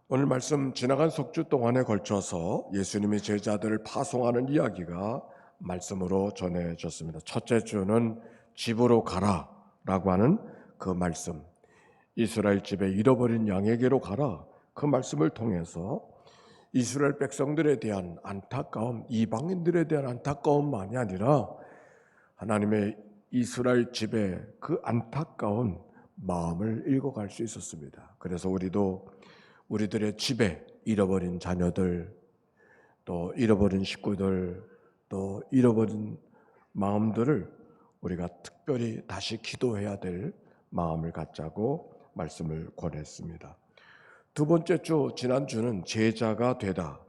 오늘 말씀 지나간 석주 동안에 걸쳐서 예수님이 제자들을 파송하는 이야기가 말씀으로 전해졌습니다. 첫째 주는 집으로 가라라고 하는 그 말씀, 이스라엘 집에 잃어버린 양에게로 가라, 그 말씀을 통해서 이스라엘 백성들에 대한 안타까움, 이방인들에 대한 안타까움만이 아니라 하나님의 이스라엘 집에 그 안타까운 마음을 읽어갈 수 있었습니다. 그래서 우리들의 집에 잃어버린 자녀들, 또 잃어버린 식구들, 또 잃어버린 마음들을 우리가 특별히 다시 기도해야 될 마음을 갖자고 말씀을 권했습니다. 두 번째 주, 지난주는 제자가 되다.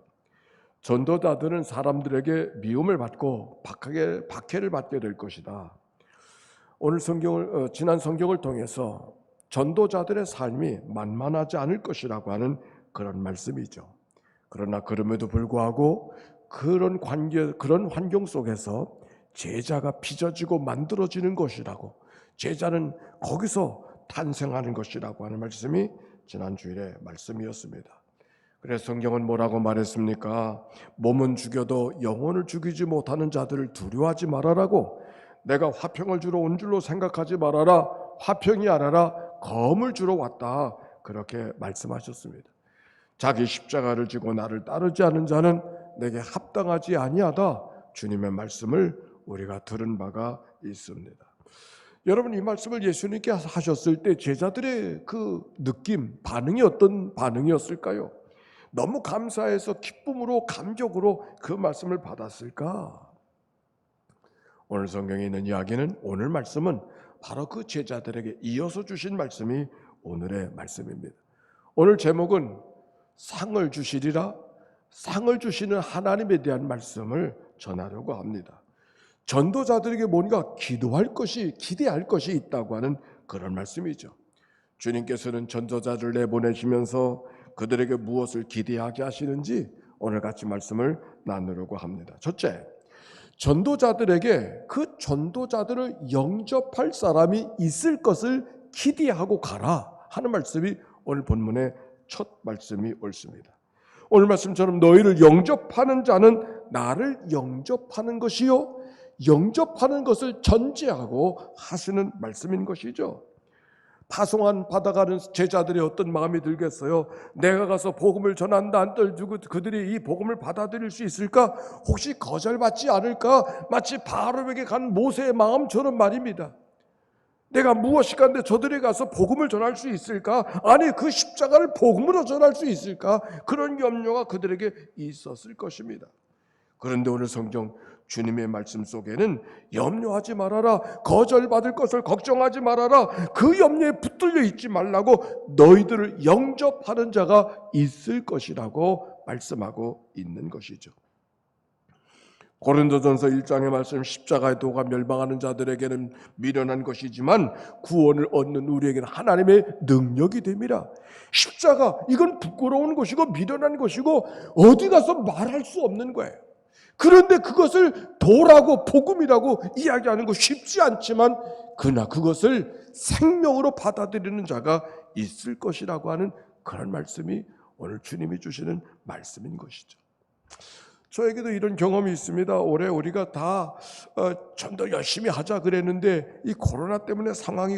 전도자들은 사람들에게 미움을 받고 박해를 받게 될 것이다. 오늘 지난 성경을 통해서 전도자들의 삶이 만만하지 않을 것이라고 하는 그런 말씀이죠. 그러나 그럼에도 불구하고 그런 환경 속에서 제자가 빚어지고 만들어지는 것이라고, 제자는 거기서 탄생하는 것이라고 하는 말씀이 지난 주일의 말씀이었습니다. 그래서 성경은 뭐라고 말했습니까? 몸은 죽여도 영혼을 죽이지 못하는 자들을 두려워하지 말아라고, 내가 화평을 주러 온 줄로 생각하지 말아라, 화평이 아니라 검을 주러 왔다, 그렇게 말씀하셨습니다. 자기 십자가를 지고 나를 따르지 않은 자는 내게 합당하지 아니하다, 주님의 말씀을 우리가 들은 바가 있습니다. 여러분, 이 말씀을 예수님께 하셨을 때 제자들의 그 느낌, 반응이 어떤 반응이었을까요? 너무 감사해서 기쁨으로, 감격으로 그 말씀을 받았을까? 오늘 성경에 있는 이야기는, 오늘 말씀은 바로 그 제자들에게 이어서 주신 말씀이 오늘의 말씀입니다. 오늘 제목은 상을 주시리라, 상을 주시는 하나님에 대한 말씀을 전하려고 합니다. 전도자들에게 뭔가 기대할 것이 있다고 하는 그런 말씀이죠. 주님께서는 전도자를 내보내시면서 그들에게 무엇을 기대하게 하시는지 오늘 같이 말씀을 나누려고 합니다. 첫째, 전도자들에게 그 전도자들을 영접할 사람이 있을 것을 기대하고 가라 하는 말씀이 오늘 본문의 첫 말씀이 옳습니다. 오늘 말씀처럼 너희를 영접하는 자는 나를 영접하는 것이요, 영접하는 것을 전제하고 하시는 말씀인 것이죠. 파송한 받아가는 제자들의 어떤 마음이 들겠어요? 내가 가서 복음을 전한다 한들 그들이 이 복음을 받아들일 수 있을까? 혹시 거절받지 않을까? 마치 바로에게 간 모세의 마음처럼 말입니다. 내가 무엇이 간데 저들이 가서 복음을 전할 수 있을까? 아니, 그 십자가를 복음으로 전할 수 있을까? 그런 염려가 그들에게 있었을 것입니다. 그런데 오늘 성경 주님의 말씀 속에는 염려하지 말아라, 거절받을 것을 걱정하지 말아라, 그 염려에 붙들려 있지 말라고, 너희들을 영접하는 자가 있을 것이라고 말씀하고 있는 것이죠. 고린도전서 1장의 말씀, 십자가의 도가 멸망하는 자들에게는 미련한 것이지만 구원을 얻는 우리에게는 하나님의 능력이 됨이라. 십자가, 이건 부끄러운 것이고 미련한 것이고 어디 가서 말할 수 없는 거예요. 그런데 그것을 도라고, 복음이라고 이야기하는 거 쉽지 않지만 그러나 그것을 생명으로 받아들이는 자가 있을 것이라고 하는 그런 말씀이 오늘 주님이 주시는 말씀인 것이죠. 저에게도 이런 경험이 있습니다. 올해 우리가 다 좀 더 열심히 하자 그랬는데 이 코로나 때문에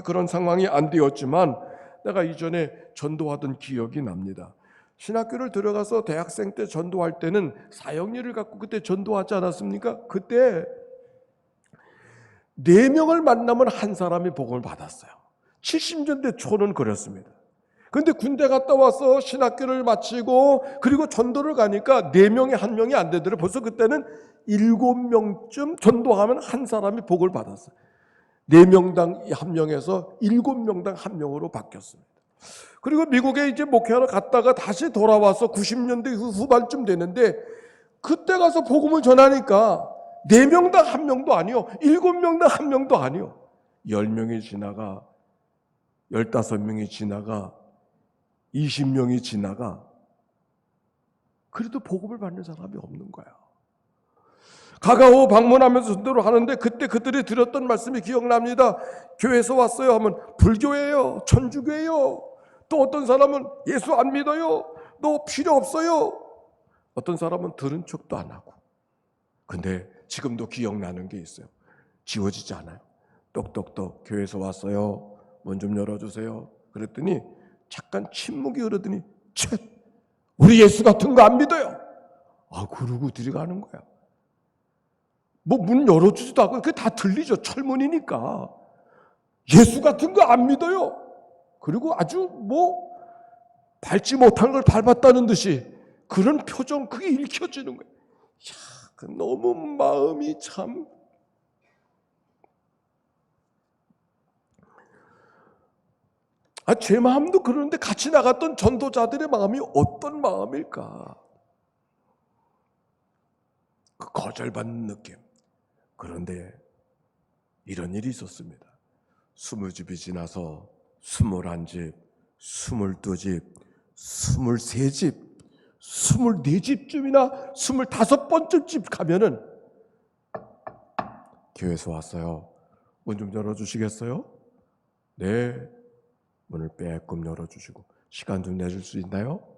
그런 상황이 안 되었지만 내가 이전에 전도하던 기억이 납니다. 신학교를 들어가서 대학생 때 전도할 때는 사역리를 갖고 그때 전도하지 않았습니까? 그때 4명을 만나면 한 사람이 복음을 받았어요. 70년대 초는 그랬습니다. 그런데 군대 갔다 와서 신학교를 마치고 그리고 전도를 가니까 4명에 1명이 안 되더라고요. 벌써 그때는 7명쯤 전도하면 한 사람이 복을 받았어요. 4명당 1명에서 7명당 1명으로 바뀌었습니다. 그리고 미국에 이제 목회하러 갔다가 다시 돌아와서 90년대 후반쯤 되는데 그때 가서 복음을 전하니까 4명당 1명도 아니요, 7명당 1명도 아니요, 10명이 지나가, 15명이 지나가, 20명이 지나가, 그래도 복음을 받는 사람이 없는 거예요. 가가오 방문하면서 전도를 하는데 그때 그들이 들었던 말씀이 기억납니다. 교회에서 왔어요 하면 불교예요, 천주교예요. 또 어떤 사람은 예수 안 믿어요, 너 필요 없어요. 어떤 사람은 들은 척도 안 하고. 근데 지금도 기억나는 게 있어요. 지워지지 않아요. 똑똑똑 교회에서 왔어요. 문 좀 열어주세요. 그랬더니 잠깐 침묵이 흐르더니 쳇, 우리 예수 같은 거 안 믿어요. 그러고 들어가는 거야. 뭐 문 열어주지도 않고 그게 다 들리죠. 철문이니까. 예수 같은 거 안 믿어요. 그리고 아주 뭐 밟지 못한 걸 밟았다는 듯이 그런 표정, 그게 읽혀지는 거예요. 야, 너무 마음이 참. 제 마음도 그러는데 같이 나갔던 전도자들의 마음이 어떤 마음일까? 그 거절받는 느낌. 그런데 이런 일이 있었습니다. 20집이 지나서 21집, 22집, 23집, 24집쯤이나 25번쯤 가면은 교회에서 왔어요. 문 좀 열어주시겠어요? 네. 문을 빼끔 열어주시고 시간 좀 내줄 수 있나요?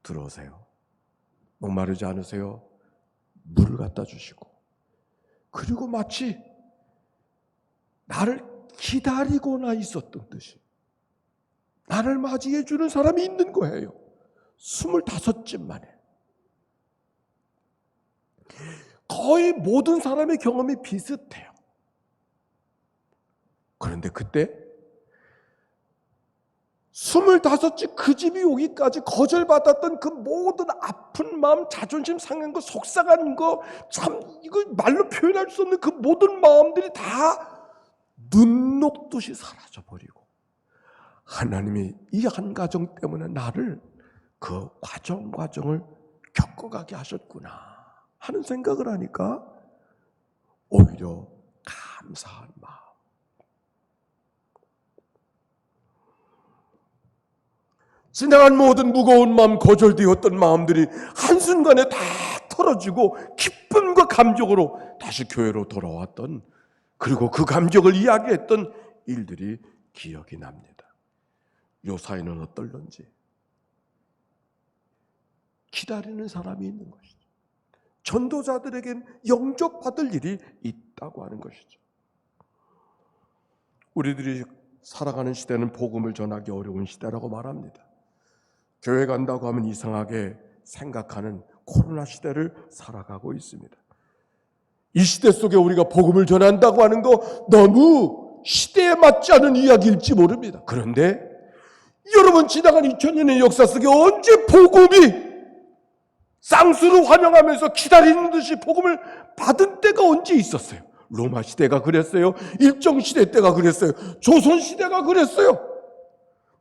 들어오세요. 목마르지 않으세요? 물을 갖다 주시고 그리고 마치 나를 기다리고나 있었던 듯이 나를 맞이해 주는 사람이 있는 거예요. 25집 만에. 거의 모든 사람의 경험이 비슷해요. 그런데 그때 25집 그 집이 오기까지 거절받았던 그 모든 아픈 마음, 자존심 상한 거, 속상한 거, 참 이거 말로 표현할 수 없는 그 모든 마음들이 다 눈 녹듯이 사라져버리고 하나님이 이 한 가정 때문에 나를 그 과정을 겪어가게 하셨구나 하는 생각을 하니까 오히려 감사한 마음. 지나간 모든 무거운 마음, 거절되었던 마음들이 한순간에 다 털어지고 기쁨과 감격으로 다시 교회로 돌아왔던, 그리고 그 감격을 이야기했던 일들이 기억이 납니다. 요사이는 어떨런지 기다리는 사람이 있는 것이죠. 전도자들에겐 영접받을 일이 있다고 하는 것이죠. 우리들이 살아가는 시대는 복음을 전하기 어려운 시대라고 말합니다. 교회 간다고 하면 이상하게 생각하는 코로나 시대를 살아가고 있습니다. 이 시대 속에 우리가 복음을 전한다고 하는 거 너무 시대에 맞지 않은 이야기일지 모릅니다. 그런데 여러분, 지나간 2000년의 역사 속에 언제 복음이 쌍수로 환영하면서 기다리는 듯이 복음을 받은 때가 언제 있었어요? 로마 시대가 그랬어요. 일정 시대 때가 그랬어요. 조선 시대가 그랬어요.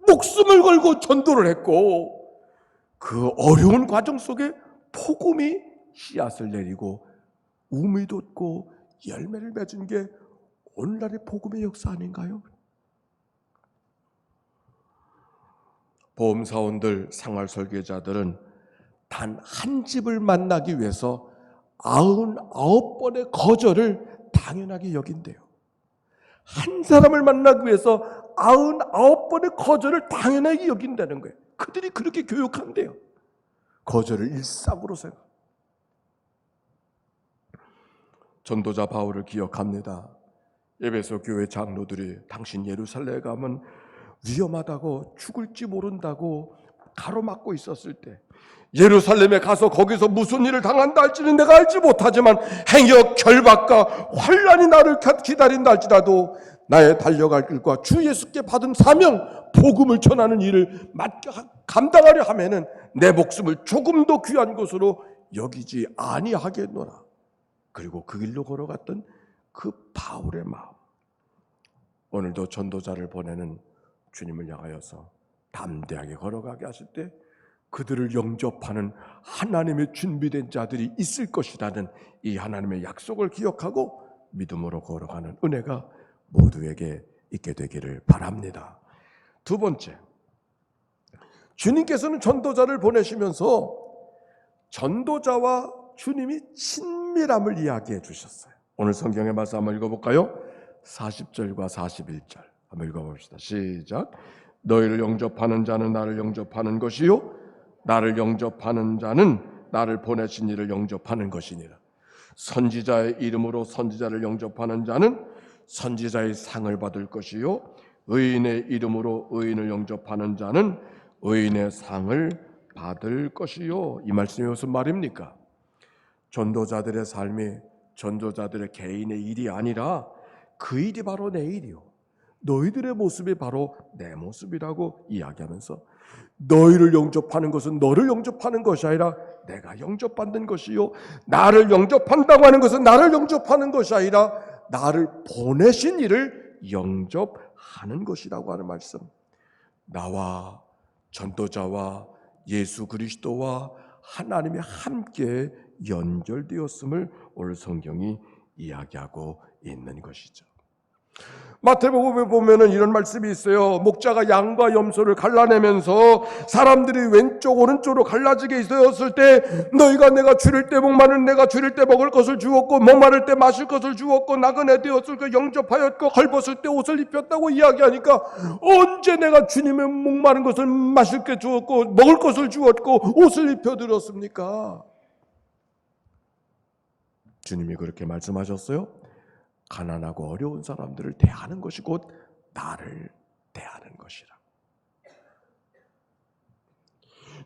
목숨을 걸고 전도를 했고 그 어려운 과정 속에 복음이 씨앗을 내리고 우미 돋고 열매를 맺은 게 오늘날의 복음의 역사 아닌가요? 보험사원들, 생활설계자들은 단 한 집을 만나기 위해서 99번의 거절을 당연하게 여긴대요. 한 사람을 만나기 위해서 99번의 거절을 당연하게 여긴다는 거예요. 그들이 그렇게 교육한대요. 거절을 일상으로 생각. 전도자 바울을 기억합니다. 에베소 교회 장로들이 당신 예루살렘에 가면 위험하다고, 죽을지 모른다고 가로막고 있었을 때, 예루살렘에 가서 거기서 무슨 일을 당한다 할지는 내가 알지 못하지만 행여 결박과 환난이 나를 기다린다 할지라도 나의 달려갈 길과 주 예수께 받은 사명, 복음을 전하는 일을 감당하려 하면은 내 목숨을 조금도 귀한 것으로 여기지 아니하겠노라. 그리고 그 길로 걸어갔던 그 바울의 마음, 오늘도 전도자를 보내는 주님을 향하여서 담대하게 걸어가게 하실 때 그들을 영접하는 하나님의 준비된 자들이 있을 것이라는 이 하나님의 약속을 기억하고 믿음으로 걸어가는 은혜가 모두에게 있게 되기를 바랍니다. 두 번째, 주님께서는 전도자를 보내시면서 전도자와 주님이 친밀함을 이야기해 주셨어요. 오늘 성경의 말씀 한번 읽어볼까요? 40절과 41절 한번 읽어봅시다. 시작. 너희를 영접하는 자는 나를 영접하는 것이요 나를 영접하는 자는 나를 보내신 이를 영접하는 것이니라. 선지자의 이름으로 선지자를 영접하는 자는 선지자의 상을 받을 것이요 의인의 이름으로 의인을 영접하는 자는 의인의 상을 받을 것이요. 이 말씀이 무슨 말입니까? 전도자들의 삶이 전도자들의 개인의 일이 아니라 그 일이 바로 내 일이요, 너희들의 모습이 바로 내 모습이라고 이야기하면서, 너희를 영접하는 것은 너를 영접하는 것이 아니라 내가 영접받는 것이요, 나를 영접한다고 하는 것은 나를 영접하는 것이 아니라 나를 보내신 이를 영접하는 것이라고 하는 말씀. 나와 전도자와 예수 그리스도와 하나님이 함께 연결되었음을 오늘 성경이 이야기하고 있는 것이죠. 마태복음에 보면은 이런 말씀이 있어요. 목자가 양과 염소를 갈라내면서 사람들이 왼쪽 오른쪽으로 갈라지게 있었을 때, 너희가 내가 줄일 때 목마른 내가 줄일 때 먹을 것을 주었고 목마를 때 마실 것을 주었고 나그네 되었을 때 영접하였고 헐벗을 때 옷을 입혔다고 이야기하니까, 언제 내가 주님의 목마른 것을 마실 게 주었고 먹을 것을 주었고 옷을 입혀드렸습니까? 주님이 그렇게 말씀하셨어요. 가난하고 어려운 사람들을 대하는 것이 곧 나를 대하는 것이라.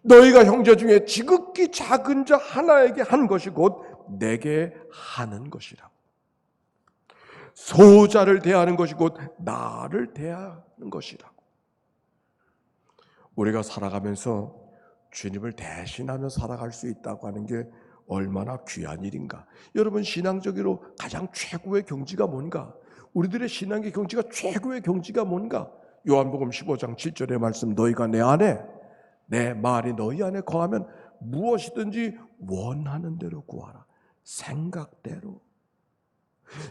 너희가 형제 중에 지극히 작은 자 하나에게 한 것이 곧 내게 하는 것이라. 소자를 대하는 것이 곧 나를 대하는 것이라고. 우리가 살아가면서 주님을 대신하며 살아갈 수 있다고 하는 게 얼마나 귀한 일인가. 여러분, 신앙적으로 가장 최고의 경지가 뭔가? 우리들의 신앙의 경지가, 최고의 경지가 뭔가? 요한복음 15장 7절의 말씀, 너희가 내 안에, 내 말이 너희 안에 거하면 무엇이든지 원하는 대로 구하라. 생각대로.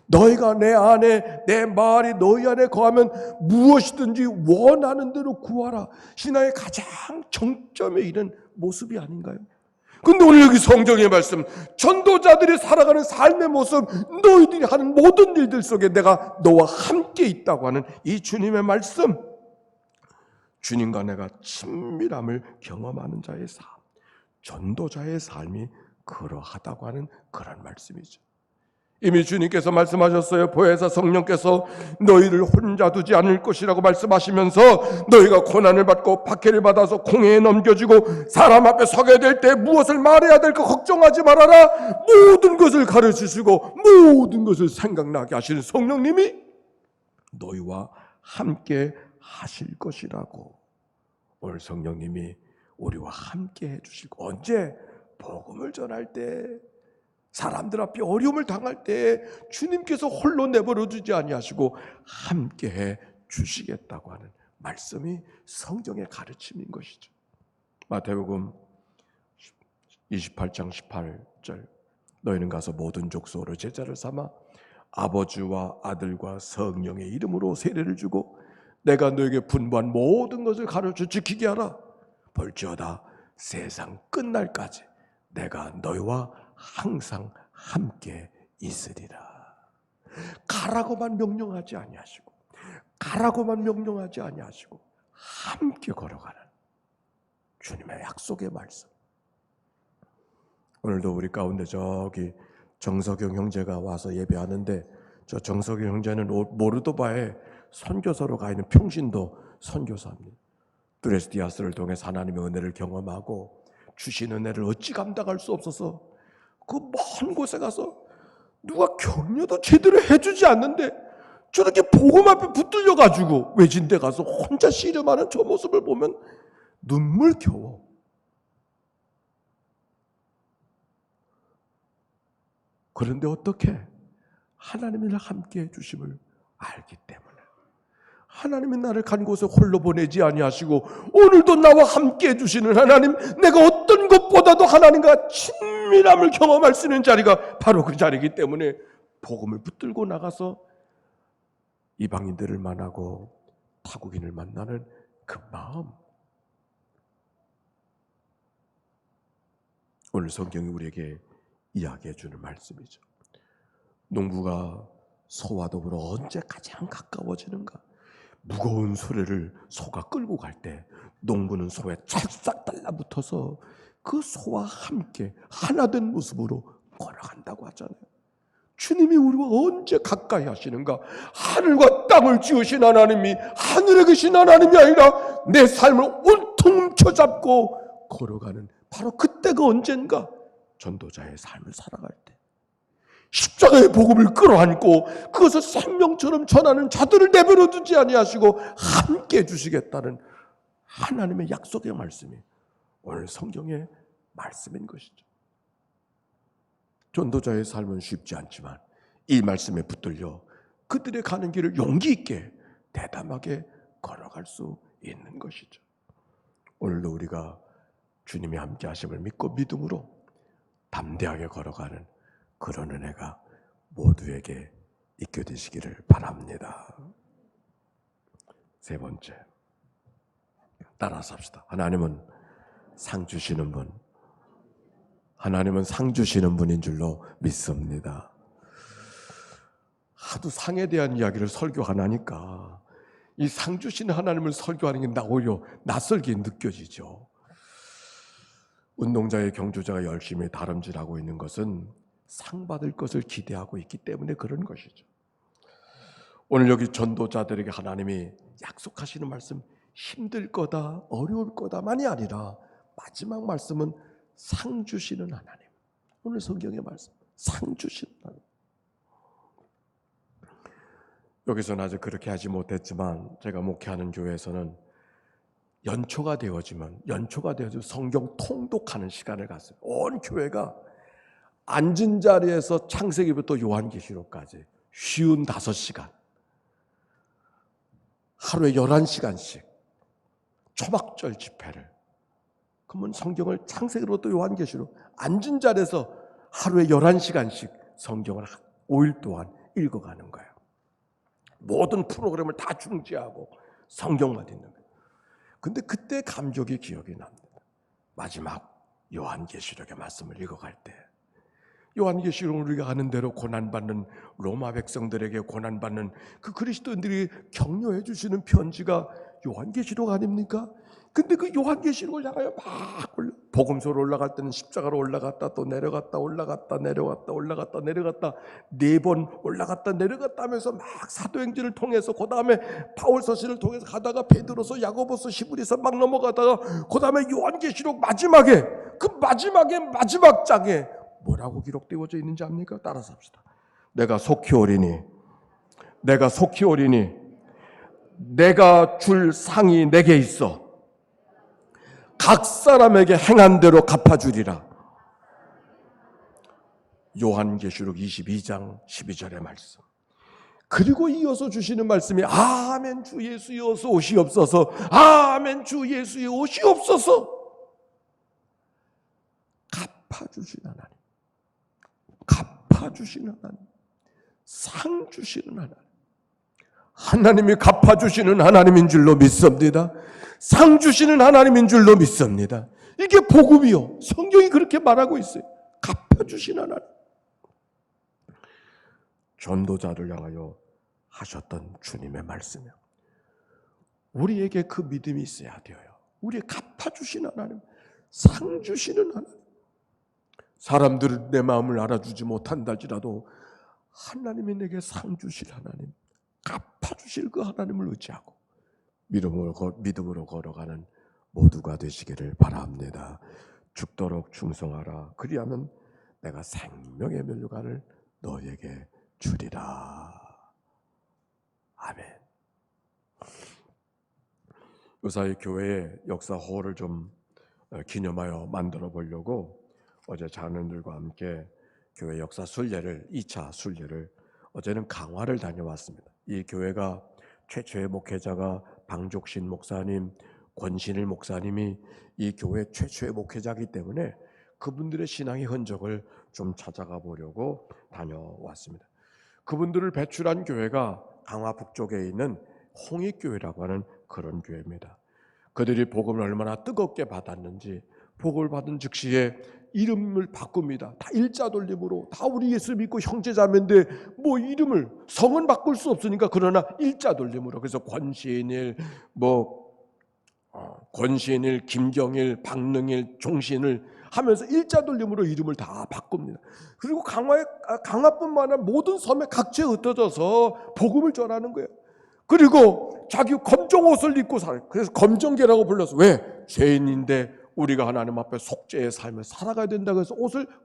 너희가 내 안에, 내 말이 너희 안에 거하면 무엇이든지 원하는 대로 구하라. 신앙의 가장 정점에 이른 모습이 아닌가요? 근데 오늘 여기 성경의 말씀, 전도자들이 살아가는 삶의 모습, 너희들이 하는 모든 일들 속에 내가 너와 함께 있다고 하는 이 주님의 말씀, 주님과 내가 친밀함을 경험하는 자의 삶, 전도자의 삶이 그러하다고 하는 그런 말씀이죠. 이미 주님께서 말씀하셨어요. 보혜사 성령께서 너희를 혼자 두지 않을 것이라고 말씀하시면서, 너희가 고난을 받고 박해를 받아서 공회에 넘겨지고 사람 앞에 서게 될 때 무엇을 말해야 될까 걱정하지 말아라. 모든 것을 가르치시고 모든 것을 생각나게 하시는 성령님이 너희와 함께 하실 것이라고. 오늘 성령님이 우리와 함께 해주시고, 언제? 복음을 전할 때, 사람들 앞에 어려움을 당할 때 주님께서 홀로 내버려 두지 아니하시고 함께 해 주시겠다고 하는 말씀이 성경의 가르침인 것이죠. 마태복음 28장 18절, 너희는 가서 모든 족속으로 제자를 삼아 아버지와 아들과 성령의 이름으로 세례를 주고 내가 너에게 분부한 모든 것을 가르쳐 지키게 하라. 볼지어다 세상 끝날까지 내가 너희와 항상 함께 있으리라. 가라고만 명령하지 아니하시고, 가라고만 명령하지 아니하시고 함께 걸어가는 주님의 약속의 말씀. 오늘도 우리 가운데 저기 정석영 형제가 와서 예배하는데, 저 정석영 형제는 모르도바에 선교사로 가 있는 평신도 선교사입니다. 드레스디아스를 통해 하나님의 은혜를 경험하고 주신 은혜를 어찌 감당할 수 없어서 그 먼 곳에 가서 누가 격려도 제대로 해주지 않는데 저렇게 복음 앞에 붙들려가지고 외진데 가서 혼자 씨름하는 저 모습을 보면 눈물겨워. 그런데 어떻게? 하나님이 함께 해주심을 알기 때문에. 하나님이 나를 간 곳에 홀로 보내지 아니하시고 오늘도 나와 함께 해주시는 하나님, 내가 어떤 것보다도 하나님과 친밀함을 경험할 수 있는 자리가 바로 그 자리이기 때문에 복음을 붙들고 나가서 이방인들을 만나고 타국인을 만나는 그 마음, 오늘 성경이 우리에게 이야기해 주는 말씀이죠. 농부가 소와 더불어 언제 가장 가까워지는가? 무거운 소를 소가 끌고 갈 때 농부는 소에 찰싹 달라붙어서 그 소와 함께 하나된 모습으로 걸어간다고 하잖아요. 주님이 우리와 언제 가까이 하시는가? 하늘과 땅을 지으신 하나님이 하늘에 계신 하나님이 아니라 내 삶을 온통 켜잡고 걸어가는 바로 그때가 언젠가? 전도자의 삶을 살아갈 때 십자가의 복음을 끌어안고 그것을 생명처럼 전하는 자들을 내버려 두지 아니하시고 함께 해주시겠다는 하나님의 약속의 말씀이 오늘 성경의 말씀인 것이죠. 전도자의 삶은 쉽지 않지만 이 말씀에 붙들려 그들의 가는 길을 용기 있게 대담하게 걸어갈 수 있는 것이죠. 오늘도 우리가 주님이 함께 하심을 믿고 믿음으로 담대하게 걸어가는 그런 은혜가 모두에게 있게 되시기를 바랍니다. 세 번째, 따라서 합시다. 하나님은 상 주시는 분, 하나님은 상 주시는 분인 줄로 믿습니다. 하도 상에 대한 이야기를 설교 안 하니까 이 상 주시는 하나님을 설교하는 게 오히려 낯설게 느껴지죠. 운동자의 경주자가 열심히 다름질하고 있는 것은 상 받을 것을 기대하고 있기 때문에 그런 것이죠. 오늘 여기 전도자들에게 하나님이 약속하시는 말씀, 힘들 거다, 어려울 거다만이 아니라 마지막 말씀은 상 주시는 하나님. 오늘 성경의 말씀, 상 주시는 하나님. 여기서는 아직 그렇게 하지 못했지만 제가 목회하는 교회에서는 연초가 되어지면 성경 통독하는 시간을 갖어요. 온 교회가 앉은 자리에서 창세기부터 요한계시록까지 55시간, 하루에 11시간씩 초막절 집회를, 그러면 성경을 창세기부터 요한계시록 앉은 자리에서 하루에 11시간씩 성경을 5일 동안 읽어가는 거예요. 모든 프로그램을 다 중지하고 성경만 읽는 거예요. 근데 그때 감격이 기억이 납니다. 마지막 요한계시록의 말씀을 읽어갈 때 요한계시록을 우리가 아는 대로 고난받는 로마 백성들에게 고난받는 그 그리스도인들이 격려해 주시는 편지가 요한계시록 아닙니까? 근데 그 요한계시록을 향하여 막 복음서로 올라갈 때는 십자가로 올라갔다 또 내려갔다 올라갔다 내려갔다 올라갔다 내려갔다 4번 올라갔다 내려갔다 하면서 막 사도행전을 통해서 그 다음에 바울서신을 통해서 가다가 베드로서 야고보서 히브리서 막 넘어가다가 그 다음에 요한계시록 마지막에 그 마지막 장에 뭐라고 기록되어져 있는지 압니까? 따라서 합시다. 내가 속히 오리니 내가 줄 상이 내게 있어 각 사람에게 행한 대로 갚아주리라. 요한계시록 22장 12절의 말씀. 그리고 이어서 주시는 말씀이 아멘 주 예수여 어서 오시옵소서. 아멘 주 예수여 오시옵소서. 갚아주신 하나님, 갚아주시는 하나님, 상 주시는 하나님, 하나님이 갚아주시는 하나님인 줄로 믿습니다. 상 주시는 하나님인 줄로 믿습니다. 이게 복음이요. 성경이 그렇게 말하고 있어요. 갚아주신 하나님. 전도자를 향하여 하셨던 주님의 말씀이요. 우리에게 그 믿음이 있어야 돼요. 우리의 갚아주신 하나님, 상 주시는 하나님. 사람들은 내 마음을 알아주지 못한다 할지라도 하나님이 내게 상 주실 하나님, 갚아주실 그 하나님을 의지하고 믿음으로 걸어가는 모두가 되시기를 바랍니다. 죽도록 충성하라. 그리하면 내가 생명의 면류관을 너에게 주리라. 아멘. 요사이 교회의 역사 호를 좀 기념하여 만들어 보려고 어제 장로님들과 함께 교회 역사 순례를 2차 순례를 어제는 강화를 다녀왔습니다. 이 교회가 최초의 목회자가 방족신 목사님, 권신일 목사님이 이 교회 최초의 목회자이기 때문에 그분들의 신앙의 흔적을 좀 찾아가 보려고 다녀왔습니다. 그분들을 배출한 교회가 강화 북쪽에 있는 홍익교회라고 하는 그런 교회입니다. 그들이 복음을 얼마나 뜨겁게 받았는지 복을 받은 즉시에 이름을 바꿉니다. 다 일자 돌림으로. 다 우리 예수 믿고 형제자매인데 뭐 이름을, 성은 바꿀 수 없으니까 그러나 일자 돌림으로. 그래서 권신일, 권신일, 김경일, 박능일, 종신을 하면서 일자 돌림으로 이름을 다 바꿉니다. 그리고 강화뿐만 아니라 모든 섬에 각지에 흩어져서 복음을 전하는 거예요. 그리고 자기 검정 옷을 입고 살아요. 그래서 검정개라고 불렀어요. 왜? 죄인인데 우리가 하나님 앞에 속죄의 삶을 살아가야 된다고 해서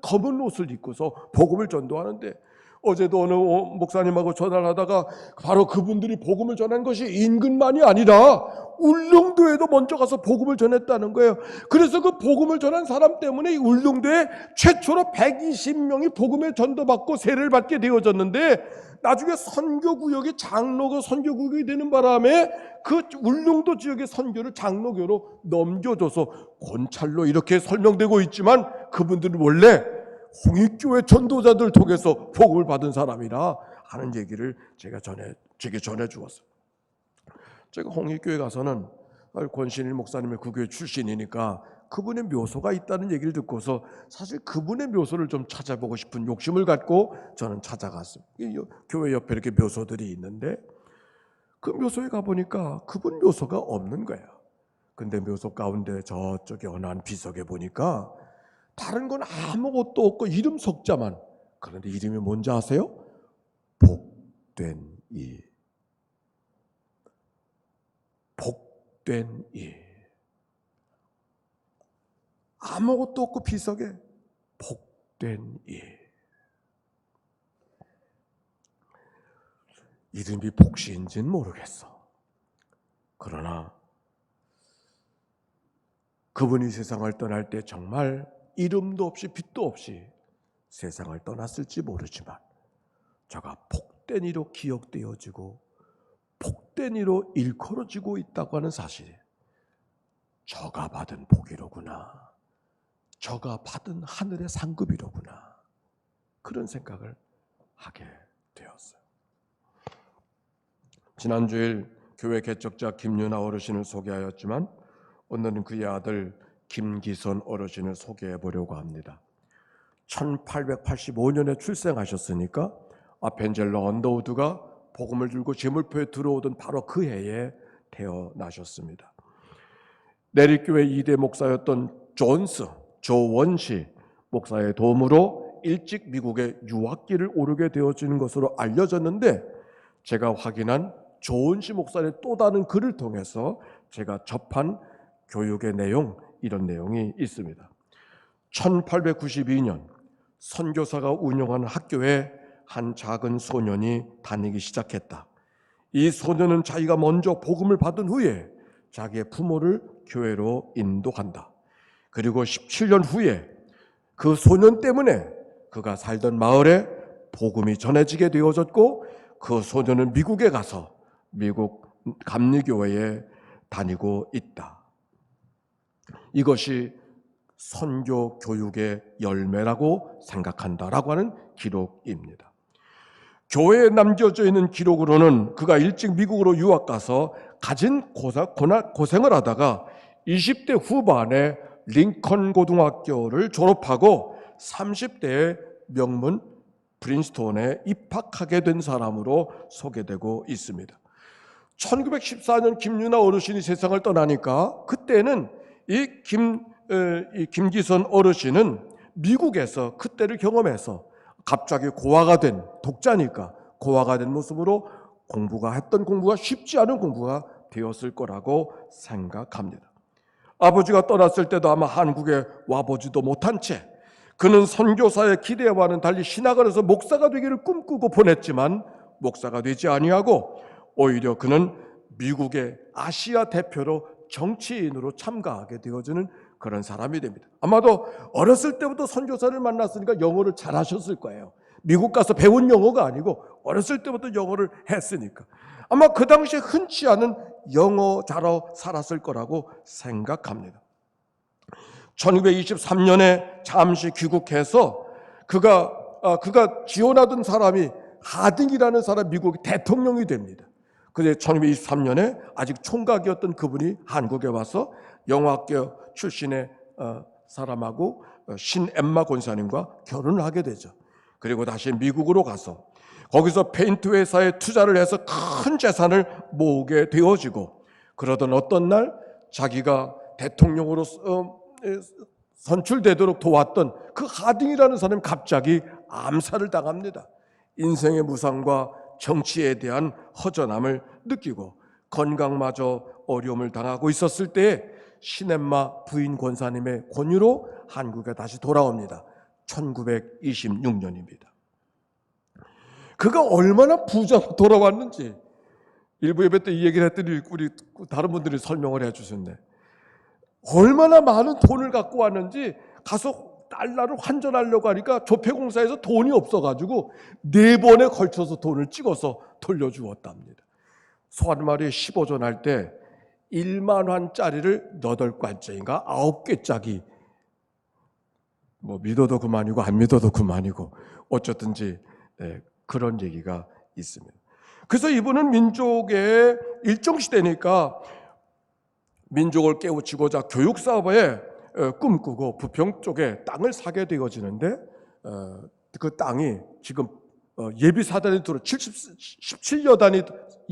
검은 옷을 입고서 복음을 전도하는데, 어제도 어느 목사님하고 전화를 하다가 바로 그분들이 복음을 전한 것이 인근만이 아니라 울릉도에도 먼저 가서 복음을 전했다는 거예요. 그래서 그 복음을 전한 사람 때문에 울릉도에 최초로 120명이 복음을 전도받고 세례를 받게 되어졌는데, 나중에 선교구역이 장로교 선교구역이 되는 바람에 그 울릉도 지역의 선교를 장로교로 넘겨줘서 권찰로 이렇게 설명되고 있지만, 그분들은 원래 홍익교회 전도자들 통해서 복음을 받은 사람이라 하는 얘기를 제게 전해 주었어요. 제가 홍익교회 가서는 권신일 목사님의 그 교회 출신이니까 그분의 묘소가 있다는 얘기를 듣고서 사실 그분의 묘소를 좀 찾아보고 싶은 욕심을 갖고 저는 찾아갔습니다. 교회 옆에 이렇게 묘소들이 있는데 그 묘소에 가보니까 그분 묘소가 없는 거예요. 근데 묘소 가운데 저쪽에 어느 한 비석에 보니까 다른 건 아무것도 없고 이름 석자만. 그런데 이름이 뭔지 아세요? 복된 이. 복된 이. 아무것도 없고 비석에 복된 이. 이름이 복시인지는 모르겠어. 그러나 그분이 세상을 떠날 때 정말 이름도 없이 빛도 없이 세상을 떠났을지 모르지만 저가 복된 이로 기억되어지고 복된 이로 일컬어지고 있다고 하는 사실이 저가 받은 복이로구나, 저가 받은 하늘의 상급이로구나, 그런 생각을 하게 되었어요. 지난주일 교회 개척자 김윤아 어르신을 소개하였지만 오늘은 그의 아들 김기선 어르신을 소개해 보려고 합니다. 1885년에 출생하셨으니까 아펜젤러 언더우드가 복음을 들고 제물포에 들어오던 바로 그 해에 태어나셨습니다. 내리교회 2대 목사였던 조원시 목사의 도움으로 일찍 미국의 유학길을 오르게 되어지는 것으로 알려졌는데, 제가 확인한 조원시 목사의 또 다른 글을 통해서 제가 접한 교육의 내용, 이런 내용이 있습니다. 1892년 선교사가 운영하는 학교에 한 작은 소년이 다니기 시작했다. 이 소년은 자기가 먼저 복음을 받은 후에 자기의 부모를 교회로 인도한다. 그리고 17년 후에 그 소년 때문에 그가 살던 마을에 복음이 전해지게 되어졌고, 그 소년은 미국에 가서 미국 감리교회에 다니고 있다. 이것이 선교 교육의 열매라고 생각한다라고 하는 기록입니다. 교회에 남겨져 있는 기록으로는 그가 일찍 미국으로 유학 가서 가진 고생을 하다가 20대 후반에 링컨 고등학교를 졸업하고 30대에 명문 프린스톤에 입학하게 된 사람으로 소개되고 있습니다. 1914년 김윤아 어르신이 세상을 떠나니까 그때는 이 김기선 어르신은 미국에서 그때를 경험해서 갑자기 고아가 된, 독자니까 고아가 된 모습으로 했던 공부가 쉽지 않은 공부가 되었을 거라고 생각합니다. 아버지가 떠났을 때도 아마 한국에 와보지도 못한 채 그는 선교사의 기대와는 달리 신학을 해서 목사가 되기를 꿈꾸고 보냈지만 목사가 되지 아니하고 오히려 그는 미국의 아시아 대표로 정치인으로 참가하게 되어지는 그런 사람이 됩니다. 아마도 어렸을 때부터 선교사를 만났으니까 영어를 잘하셨을 거예요. 미국 가서 배운 영어가 아니고 어렸을 때부터 영어를 했으니까 아마 그 당시에 흔치 않은 영어자로 살았을 거라고 생각합니다. 1923년에 잠시 귀국해서 그가 지원하던 사람이 하딩이라는 사람, 미국 대통령이 됩니다. 그런데 1923년에 아직 총각이었던 그분이 한국에 와서 영어학교 출신의 사람하고 신엠마 권사님과 결혼을 하게 되죠. 그리고 다시 미국으로 가서 거기서 페인트 회사에 투자를 해서 큰 재산을 모으게 되어지고, 그러던 어떤 날 자기가 대통령으로 선출되도록 도왔던 그 하딩이라는 사람이 갑자기 암살을 당합니다. 인생의 무상과 정치에 대한 허전함을 느끼고 건강마저 어려움을 당하고 있었을 때에 신엠마 부인 권사님의 권유로 한국에 다시 돌아옵니다. 1926년입니다. 그가 얼마나 부자로 돌아왔는지 일부 예배 때 이 얘기를 했더니 우리 다른 분들이 설명을 해주셨네. 얼마나 많은 돈을 갖고 왔는지 가서 달러를 환전하려고 하니까 조폐공사에서 돈이 없어가지고 4번에 걸쳐서 돈을 찍어서 돌려주었답니다. 소 한 마리에 15전 할 때 1만 원짜리를 8관짜리인가 9개짜리, 뭐 믿어도 그만이고 안 믿어도 그만이고 어쨌든지 그런 얘기가 있습니다. 그래서 이분은 민족의 일정 시대니까 민족을 깨우치고자 교육사업에 꿈꾸고 부평 쪽에 땅을 사게 되어지는데, 그 땅이 지금 예비 사단이 17여 단이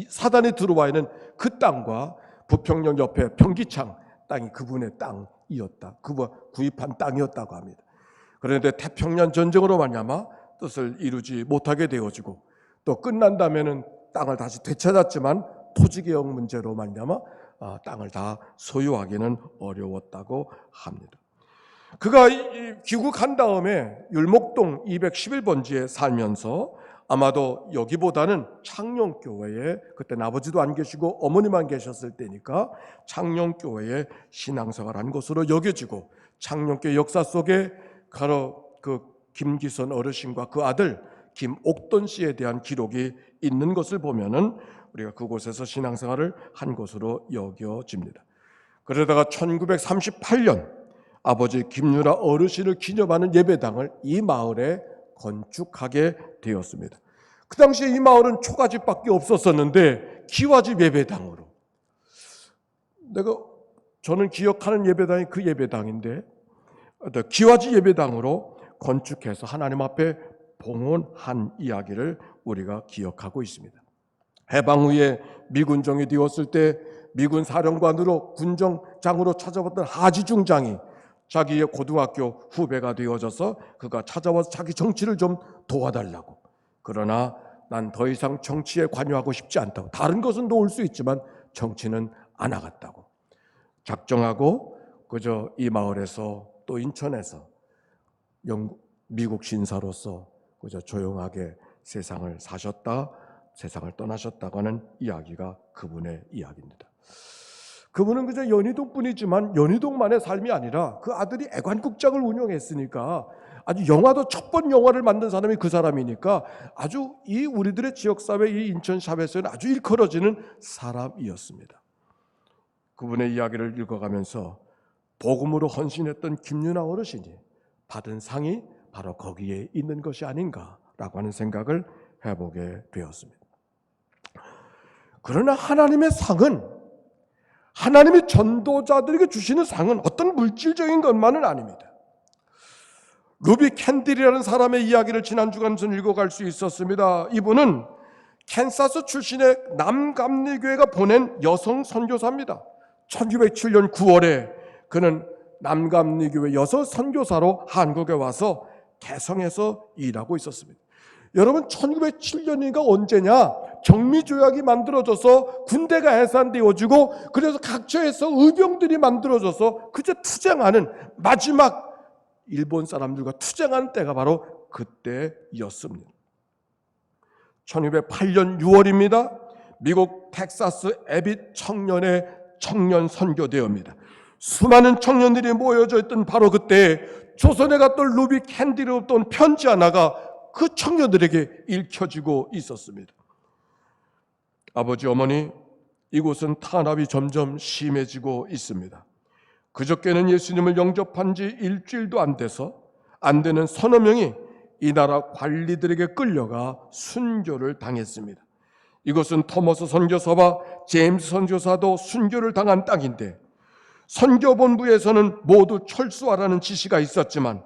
사단이 들어와 있는 그 땅과 부평역 옆에 평기창 땅이 그분의 땅이었다. 그분 구입한 땅이었다고 합니다. 그런데 태평양 전쟁으로 말미암아 뜻을 이루지 못하게 되어지고, 또 끝난 다음에는 땅을 다시 되찾았지만 토지개혁 문제로 말미암아 땅을 다 소유하기는 어려웠다고 합니다. 그가 귀국한 다음에 율목동 211번지에 살면서 아마도 여기보다는 창녕교회에, 그때 아버지도 안 계시고 어머니만 계셨을 때니까 창녕교회에 신앙생활한 것으로 여겨지고, 창녕교회 역사 속에 가로 그 김기선 어르신과 그 아들 김옥돈 씨에 대한 기록이 있는 것을 보면은 우리가 그곳에서 신앙생활을 한 것으로 여겨집니다. 그러다가 1938년 아버지 김유라 어르신을 기념하는 예배당을 이 마을에 건축하게 되었습니다. 그 당시에 이 마을은 초가집밖에 없었었는데 기와집 예배당으로, 저는 기억하는 예배당이 그 예배당인데 기와집 예배당으로 건축해서 하나님 앞에 봉헌한 이야기를 우리가 기억하고 있습니다. 해방 후에 미군정이 되었을 때 미군 사령관으로 군정장으로 찾아왔던 하지중 장이 자기의 고등학교 후배가 되어져서 그가 찾아와서 자기 정치를 좀 도와달라고. 그러나 난 더 이상 정치에 관여하고 싶지 않다고. 다른 것은 도울 수 있지만 정치는 안 하겠다고 작정하고 그저 이 마을에서 또 인천에서 미국 신사로서 그저 조용하게 세상을 사셨다, 세상을 떠나셨다고 하는 이야기가 그분의 이야기입니다. 그분은 그저 연희동 뿐이지만 연희동만의 삶이 아니라 그 아들이 애관극장을 운영했으니까, 아주 영화도 첫 번 영화를 만든 사람이 그 사람이니까 아주 이 우리들의 지역사회, 이 인천샵에서는 아주 일컬어지는 사람이었습니다. 그분의 이야기를 읽어가면서 복음으로 헌신했던 김윤아 어르신이 받은 상이 바로 거기에 있는 것이 아닌가라고 하는 생각을 해보게 되었습니다. 그러나 하나님의 상은, 하나님이 전도자들에게 주시는 상은 어떤 물질적인 것만은 아닙니다. 루비 캔딜이라는 사람의 이야기를 지난 주간에서 읽어갈 수 있었습니다. 이분은 캔사스 출신의 남감리교회가 보낸 여성 선교사입니다. 1907년 9월에 그는 남감리교회 여성 선교사로 한국에 와서 개성에서 일하고 있었습니다. 여러분, 1907년인가 언제냐, 정미조약이 만들어져서 군대가 해산되어지고 그래서 각처에서 의병들이 만들어져서 그저 투쟁하는, 마지막 일본 사람들과 투쟁하는 때가 바로 그때였습니다. 1908년 6월입니다. 미국 텍사스 에빗 청년의 청년 선교대회입니다. 수많은 청년들이 모여져 있던 바로 그때 조선에 갔던 루비 캔디로부터 온 편지 하나가 그 청년들에게 읽혀지고 있었습니다. 아버지, 어머니, 이곳은 탄압이 점점 심해지고 있습니다. 그저께는 예수님을 영접한 지 일주일도 안 되는 서너 명이 이 나라 관리들에게 끌려가 순교를 당했습니다. 이곳은 토머스 선교사와 제임스 선교사도 순교를 당한 땅인데 선교본부에서는 모두 철수하라는 지시가 있었지만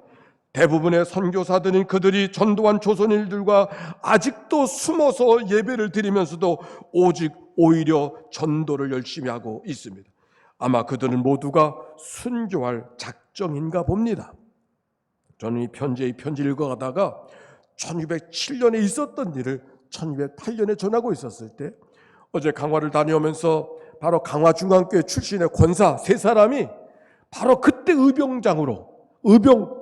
대부분의 선교사들은 그들이 전도한 조선인들과 아직도 숨어서 예배를 드리면서도 오히려 전도를 열심히 하고 있습니다. 아마 그들은 모두가 순교할 작정인가 봅니다. 저는 이 편지를 읽어가다가 1207년에 있었던 일을 1208년에 전하고 있었을 때 어제 강화를 다녀오면서 바로 강화중앙교회 출신의 권사 세 사람이 바로 그때 의병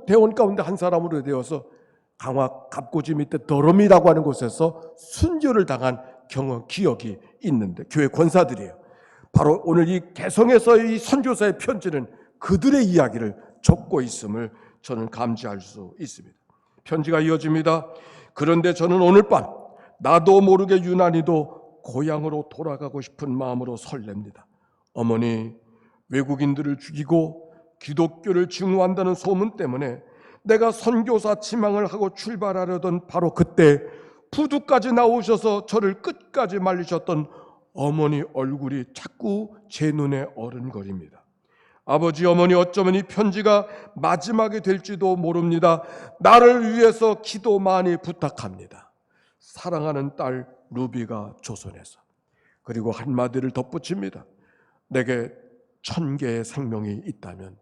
대원 가운데 한 사람으로 되어서 강화 갑고지 밑에 더럼이라고 하는 곳에서 순교를 당한 기억이 있는데 교회 권사들이에요. 바로 오늘 이 개성에서 이 선교사의 편지는 그들의 이야기를 적고 있음을 저는 감지할 수 있습니다. 편지가 이어집니다. 그런데 저는 오늘 밤 나도 모르게 유난히도 고향으로 돌아가고 싶은 마음으로 설렙니다. 어머니, 외국인들을 죽이고 기독교를 증오한다는 소문 때문에 내가 선교사 지망을 하고 출발하려던 바로 그때 부두까지 나오셔서 저를 끝까지 말리셨던 어머니 얼굴이 자꾸 제 눈에 어른거립니다. 아버지, 어머니, 어쩌면 이 편지가 마지막이 될지도 모릅니다. 나를 위해서 기도 많이 부탁합니다. 사랑하는 딸 루비가 조선에서. 그리고 한마디를 덧붙입니다. 내게 1000개의 생명이 있다면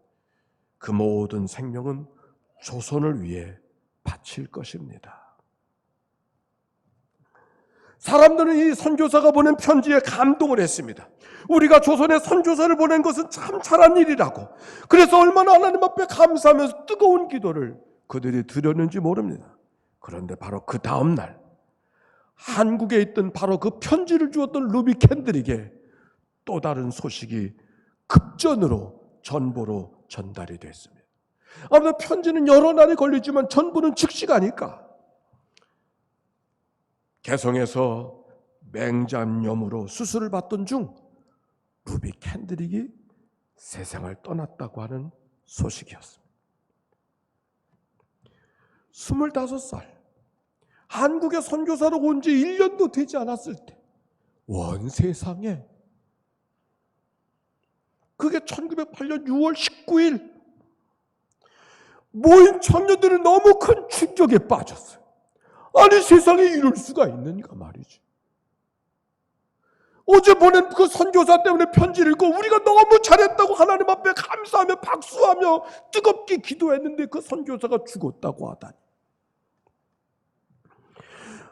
그 모든 생명은 조선을 위해 바칠 것입니다. 사람들은 이 선교사가 보낸 편지에 감동을 했습니다. 우리가 조선에 선교사를 보낸 것은 참 잘한 일이라고. 그래서 얼마나 하나님 앞에 감사하면서 뜨거운 기도를 그들이 드렸는지 모릅니다. 그런데 바로 그 다음 날 한국에 있던 바로 그 편지를 주었던 루비 캔들에게 또 다른 소식이 급전으로 전보로 전달이 됐습니다. 아무튼 편지는 여러 날이 걸리지만 전부는 즉시 가니까 개성에서 맹장염으로 수술을 받던 중 루비 캔드릭이 세상을 떠났다고 하는 소식이었습니다. 25살 한국에 선교사로 온 지 1년도 되지 않았을 때 원 세상에 그게 1908년 6월 19일 모인 청년들은 너무 큰 충격에 빠졌어요. 아니 세상에 이럴 수가 있는가 말이지. 어제 보낸 그 선교사 때문에 편지를 읽고 우리가 너무 잘했다고 하나님 앞에 감사하며 박수하며 뜨겁게 기도했는데 그 선교사가 죽었다고 하다니.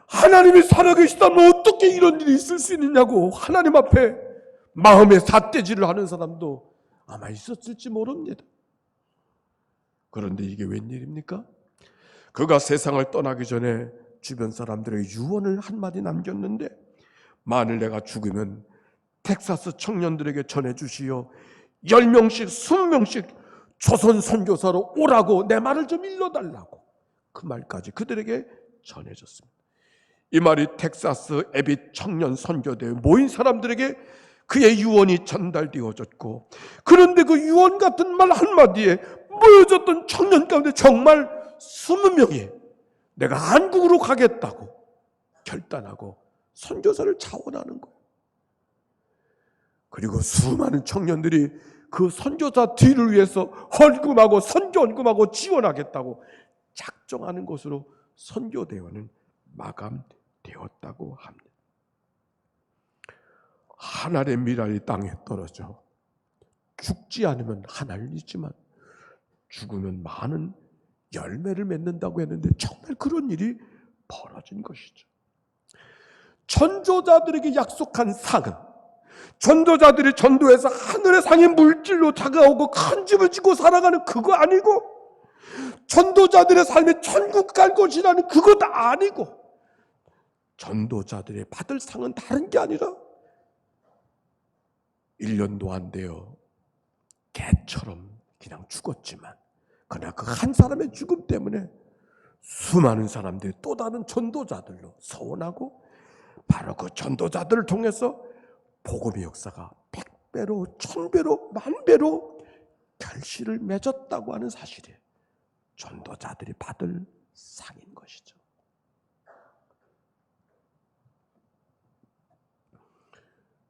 하나님이 살아계시다면 어떻게 이런 일이 있을 수 있느냐고 하나님 앞에 마음의 삿대질을 하는 사람도 아마 있었을지 모릅니다. 그런데 이게 웬일입니까? 그가 세상을 떠나기 전에 주변 사람들의 유언을 한마디 남겼는데 만일 내가 죽으면 텍사스 청년들에게 전해주시어 10명씩 20명씩 조선 선교사로 오라고 내 말을 좀 일러달라고 그 말까지 그들에게 전해졌습니다. 이 말이 텍사스 에빗 청년 선교대에 모인 사람들에게 그의 유언이 전달되어졌고 그런데 그 유언 같은 말 한마디에 모여졌던 청년 가운데 정말 20명이 내가 한국으로 가겠다고 결단하고 선교사를 자원하는 거예요. 그리고 수많은 청년들이 그 선교사 뒤를 위해서 헌금하고 선교헌금하고 지원하겠다고 작정하는 것으로 선교대회는 마감되었다고 합니다. 하늘의 미랄이 땅에 떨어져 죽지 않으면 하늘이지만 죽으면 많은 열매를 맺는다고 했는데 정말 그런 일이 벌어진 것이죠. 전도자들에게 약속한 상은 전도자들이 전도해서 하늘의 상이 물질로 다가오고 큰 집을 짓고 살아가는 그거 아니고 전도자들의 삶이 천국 갈 것이라는 그것도 아니고 전도자들의 받을 상은 다른 게 아니라 1년도 안 되어 개처럼 그냥 죽었지만 그러나 그 한 사람의 죽음 때문에 수많은 사람들이 또 다른 전도자들로 서원하고 바로 그 전도자들을 통해서 복음의 역사가 100배로 1000배로 10,000배로 결실을 맺었다고 하는 사실이 전도자들이 받을 상인 것이죠.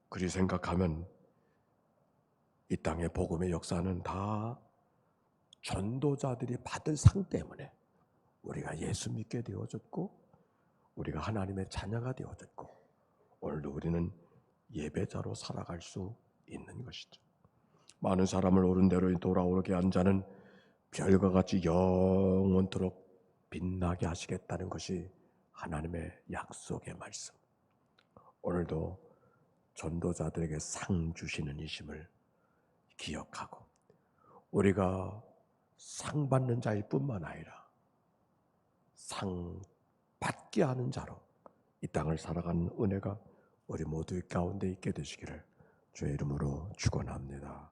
그리 생각하면 이 땅의 복음의 역사는 다 전도자들이 받을 상 때문에 우리가 예수 믿게 되어졌고 우리가 하나님의 자녀가 되어졌고 오늘도 우리는 예배자로 살아갈 수 있는 것이죠. 많은 사람을 옳은 대로 돌아오게 한 자는 별과 같이 영원토록 빛나게 하시겠다는 것이 하나님의 약속의 말씀. 오늘도 전도자들에게 상 주시는 이심을 기억하고 우리가 상 받는 자일 뿐만 아니라 상 받게 하는 자로 이 땅을 살아가는 은혜가 우리 모두 가운데 있게 되시기를 주의 이름으로 축원합니다.